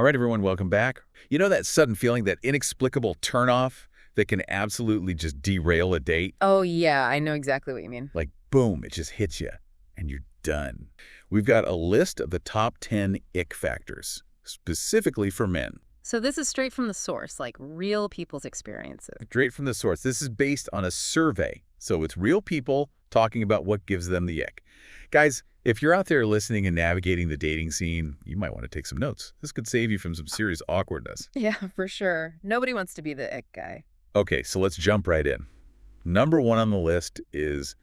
All right, everyone, welcome back. You know that sudden feeling, that inexplicable turnoff that can absolutely just derail a date? Oh, yeah, I know exactly what you mean. Like, boom, it just hits you, and you're done. We've got a list of the top 10 ick factors, specifically for men. So this is straight from the source, like real people's experiences. Straight from the source. This is based on a survey, so it's real people talking about what gives them the ick. Guys, if you're out there listening and navigating the dating scene, you might want to take some notes. This could save you from some serious awkwardness. Yeah, for sure. Nobody wants to be the ick guy. Okay, so let's jump right in. Number one on the list is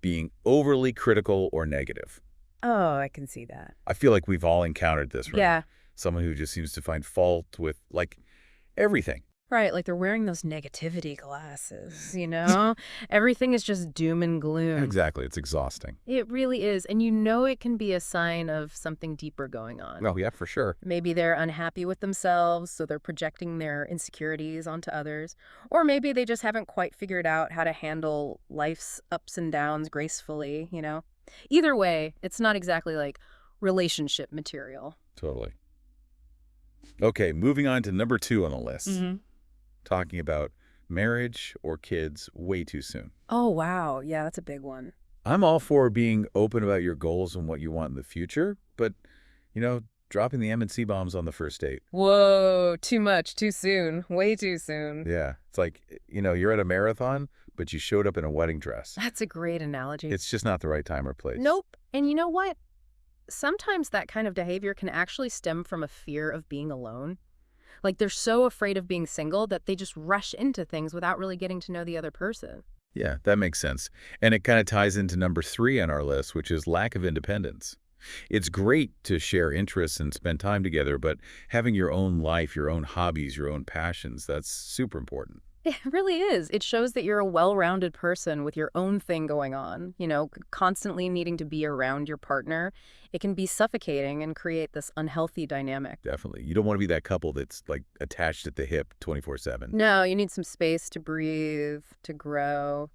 being overly critical or negative. Oh, I can see that. I feel like we've all encountered this, right? Yeah, Someone who just seems to find fault with, like, everything. right. Like they're wearing those negativity glasses, you know? Everything is just doom and gloom. Exactly. It's exhausting. It really is. And you know it can be a sign of something deeper going on. Oh, yeah, for sure. Maybe they're unhappy with themselves, so they're projecting their insecurities onto others. Or maybe they just haven't quite figured out how to handle life's ups and downs gracefully, you know? Either way, it's not exactly like relationship material. Totally. Okay, moving on to number two on the list. Talking about marriage or kids way too soon. Oh, wow. Yeah, that's a big one. I'm all for being open about your goals and what you want in the future, but, dropping the M&C bombs on the first date. Whoa, too much, too soon, way too soon. Yeah. It's like, you're at a marathon, but you showed up in a wedding dress. That's a great analogy. It's just not the right time or place. Nope. And you know what? Sometimes that kind of behavior can actually stem from a fear of being alone. Like they're so afraid of being single that they just rush into things without really getting to know the other person. Yeah, that makes sense. And it kind of ties into number three on our list, which is lack of independence. It's great to share interests and spend time together, but having your own life, your own hobbies, your own passions, that's super important. It really is. It shows that you're a well-rounded person with your own thing going on, constantly needing to be around your partner. It can be suffocating and create this unhealthy dynamic. Definitely. You don't want to be that couple that's like attached at the hip 24/7. No, you need some space to breathe, to grow.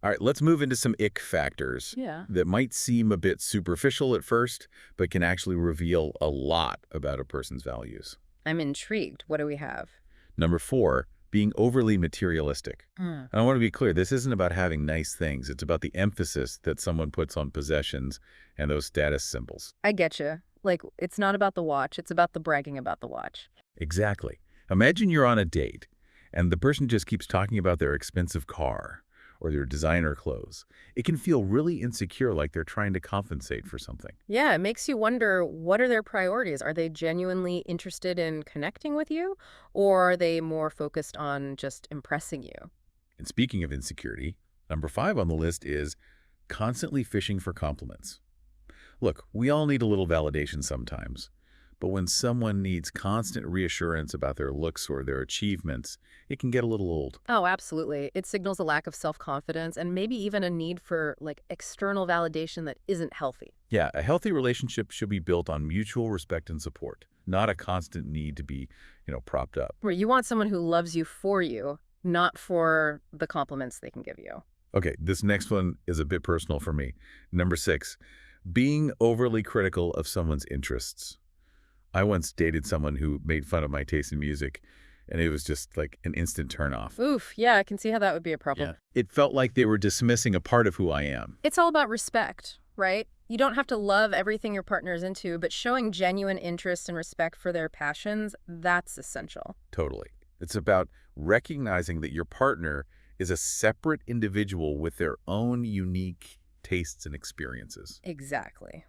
All right, let's move into some ick factors Yeah. that might seem a bit superficial at first, but can actually reveal a lot about a person's values. I'm intrigued. What do we have? Number four, being overly materialistic. And I want to be clear, this isn't about having nice things. It's about the emphasis that someone puts on possessions and those status symbols. I get you. Like, it's not about the watch. It's about the bragging about the watch. Exactly. Imagine you're on a date, and the person just keeps talking about their expensive car or their designer clothes. It can feel really insecure, like they're trying to compensate for something. Yeah, it makes you wonder, what are their priorities? Are they genuinely interested in connecting with you, or are they more focused on just impressing you? And speaking of insecurity, number five on the list is constantly fishing for compliments. Look, we all need a little validation sometimes, but when someone needs constant reassurance about their looks or their achievements, it can get a little old. Oh, absolutely. It signals a lack of self-confidence and maybe even a need for external validation that isn't healthy. Yeah, a healthy relationship should be built on mutual respect and support, not a constant need to be, propped up. Where you want someone who loves you for you, not for the compliments they can give you. Okay, this next one is a bit personal for me. Number six, being overly critical of someone's interests. I once dated someone who made fun of my taste in music, and it was just like an instant turnoff. Oof, yeah, I can see how that would be a problem. Yeah. It felt like they were dismissing a part of who I am. It's all about respect, right? You don't have to love everything your partner is into, but showing genuine interest and respect for their passions, that's essential. Totally. It's about recognizing that your partner is a separate individual with their own unique tastes and experiences. Exactly.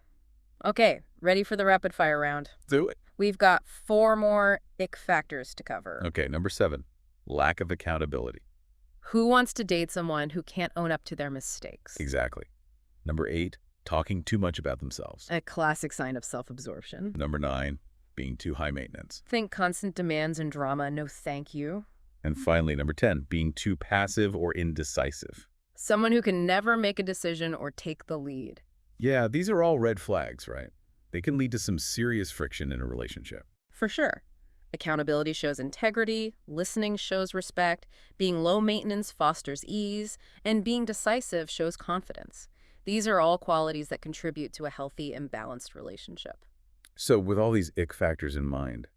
Okay, ready for the rapid fire round. Do it. We've got 4 more ick factors to cover. Okay, number 7, lack of accountability. Who wants to date someone who can't own up to their mistakes? Exactly. Number 8, talking too much about themselves. A classic sign of self-absorption. Number 9, being too high maintenance. Think constant demands and drama, no thank you. And finally, number 10, being too passive or indecisive. Someone who can never make a decision or take the lead. Yeah, these are all red flags, right? They can lead to some serious friction in a relationship. For sure. Accountability shows integrity, listening shows respect, being low maintenance fosters ease, and being decisive shows confidence. These are all qualities that contribute to a healthy and balanced relationship. So with all these ick factors in mind,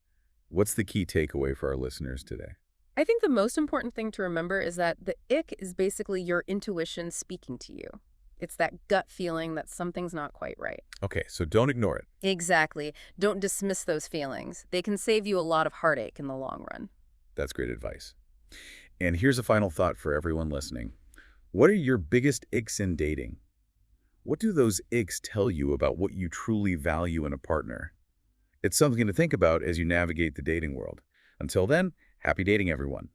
What's the key takeaway for our listeners today? I think the most important thing to remember is that the ick is basically your intuition speaking to you. It's that gut feeling that something's not quite right. Okay, so don't ignore it. Exactly. Don't dismiss those feelings. They can save you a lot of heartache in the long run. That's great advice. And here's a final thought for everyone listening. What are your biggest icks in dating? What do those icks tell you about what you truly value in a partner? It's something to think about as you navigate the dating world. Until then, happy dating, everyone.